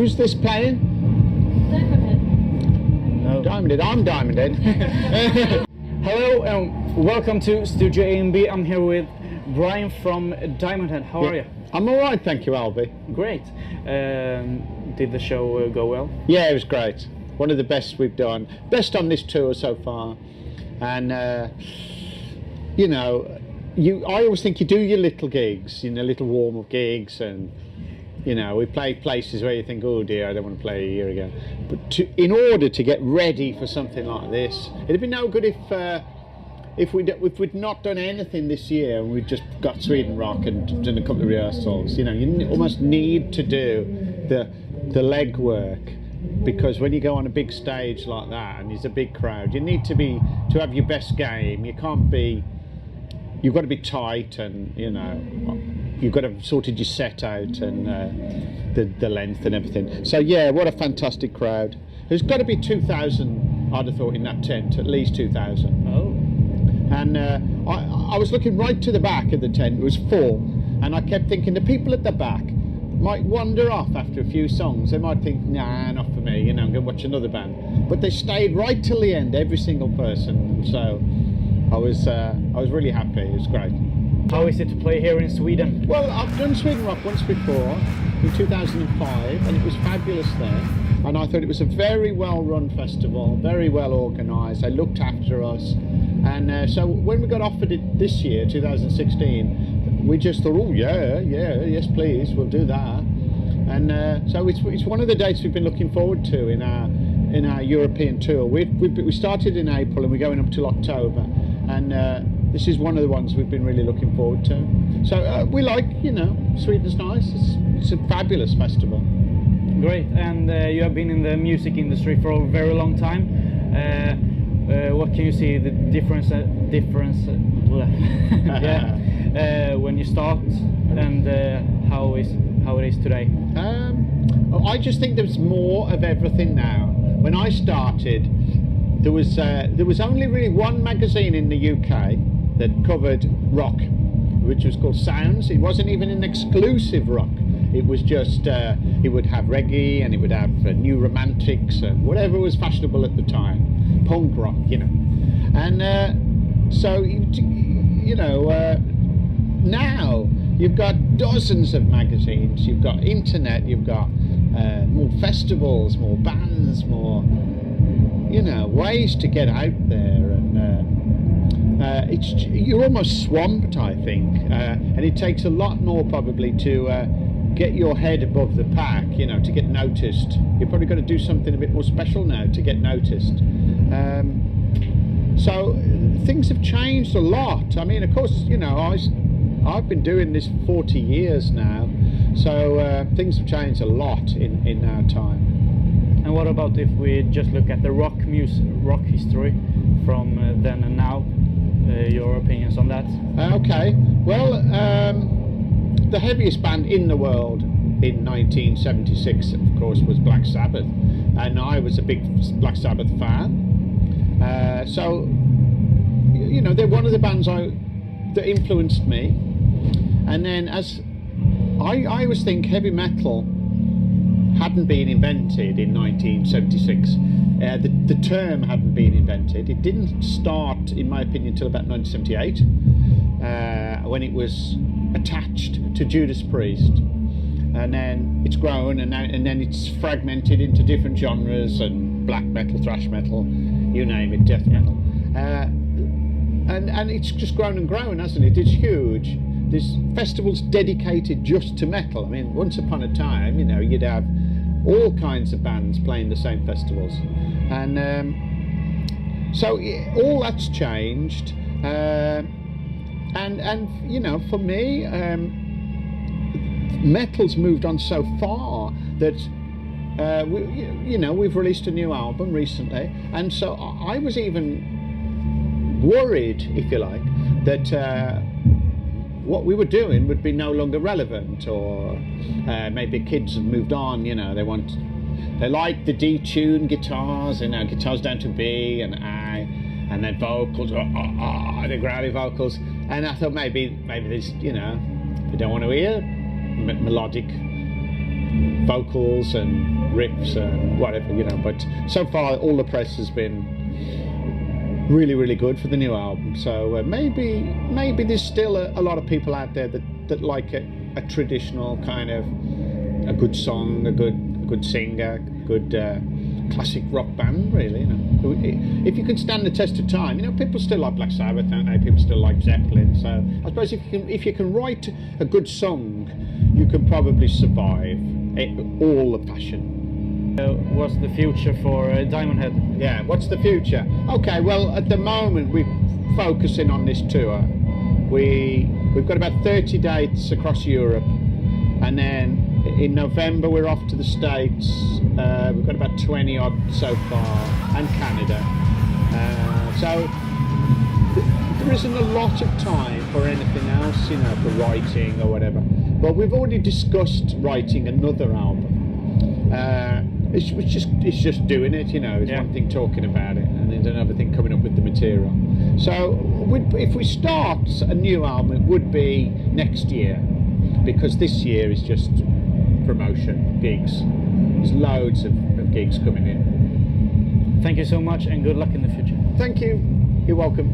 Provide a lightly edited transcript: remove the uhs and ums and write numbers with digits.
Who's this playing? Diamond Head. No. Diamond Head. I'm Diamond Head. Hello and welcome to StudioAMB. I'm here with Brian from Diamond Head. How are you? I'm all right, thank you, Albie. Great. Did the show go well? Yeah, it was great. One of the best we've done. Best on this tour so far. And you know, I always think you do your little gigs, you know, little warm-up gigs, and you know, we play places where you think, oh dear, I don't want to play a year ago. But in order to get ready for something like this, it'd be no good if we'd not done anything this year and we'd just got Sweden Rock and done a couple of rehearsals. You know, you almost need to do the leg work, because when you go on a big stage like that and there's a big crowd, you need to have your best game. You've got to be tight, and you know, you've got to have sorted your set out and the length and everything. So yeah, what a fantastic crowd. There's got to be 2,000, I'd have thought, in that tent, at least 2,000. Oh. And I was looking right to the back of the tent. It was full, and I kept thinking the people at the back might wander off after a few songs. They might think, nah, not for me, you know, I'm going to watch another band. But they stayed right till the end, every single person. So I was really happy. It was great. How is it to play here in Sweden? Well, I've done Sweden Rock once before, in 2005, and it was fabulous there. And I thought it was a very well-run festival, very well organised. They looked after us. And so when we got offered it this year, 2016, we just thought, oh yeah, yes please, we'll do that. And so it's one of the dates we've been looking forward to in our European tour. We started in April and we're going up till October, and this is one of the ones we've been really looking forward to. So we like, you know, Sweden's nice. It's a fabulous festival. Great. And you have been in the music industry for a very long time. What can you see the difference when you start and how it is today? I just think there's more of everything now. When I started, there was only really one magazine in the UK that covered rock, which was called Sounds. It wasn't even an exclusive rock. It was just, it would have reggae, and it would have new romantics and whatever was fashionable at the time, punk rock, you know. And so, you know, now you've got dozens of magazines, you've got internet, you've got more festivals, more bands, more, you know, ways to get out there, and you're almost swamped, I think, and it takes a lot more probably to get your head above the pack, you know, to get noticed. You've probably got to do something a bit more special now to get noticed. So things have changed a lot. I mean, of course, you know, I've been doing this 40 years now, so things have changed a lot in our time. And what about if we just look at the rock history from then and now? Your opinions on that? Okay, well, the heaviest band in the world in 1976, of course, was Black Sabbath, and I was a big Black Sabbath fan. So, you know, they're one of the bands that influenced me. And then, as I always think, heavy metal hadn't been invented in 1976. The term hadn't been invented. It didn't start, in my opinion, until about 1978, when it was attached to Judas Priest, and then it's grown, and then it's fragmented into different genres, and black metal, thrash metal, you name it, death metal, and it's just grown and grown, hasn't it? It's huge. There's festivals dedicated just to metal. I mean, once upon a time, you know, you'd have all kinds of bands playing the same festivals, and so all that's changed. And you know, for me, metal's moved on so far that we've released a new album recently, and so I was even worried, if you like, that what we were doing would be no longer relevant, or maybe kids have moved on. You know, they like the detuned guitars, you know, guitars down to B and I, and then vocals, the growly vocals. And I thought maybe there's, you know, they don't want to hear melodic vocals and riffs and whatever, you know. But so far, all the press has been really, really good for the new album. So maybe there's still a lot of people out there that like a traditional kind of a good song, a good singer, good classic rock band, really. You know, if you can stand the test of time, you know, people still like Black Sabbath, don't they? People still like Zeppelin. So I suppose if you can write a good song, you can probably survive all the passion. What's the future for Diamond Head? Yeah, what's the future? Okay, well, at the moment we're focusing on this tour. We've got about 30 dates across Europe, and then in November we're off to the States. We've got about 20 odd so far, and Canada. So there isn't a lot of time for anything else, you know, for writing or whatever. But we've already discussed writing another album. It's just doing it, you know. It's one thing talking about it, and there's another thing coming up with the material. So if we start a new album, it would be next year, because this year is just promotion, gigs. There's loads of gigs coming in. Thank you so much, and good luck in the future. Thank you. You're welcome.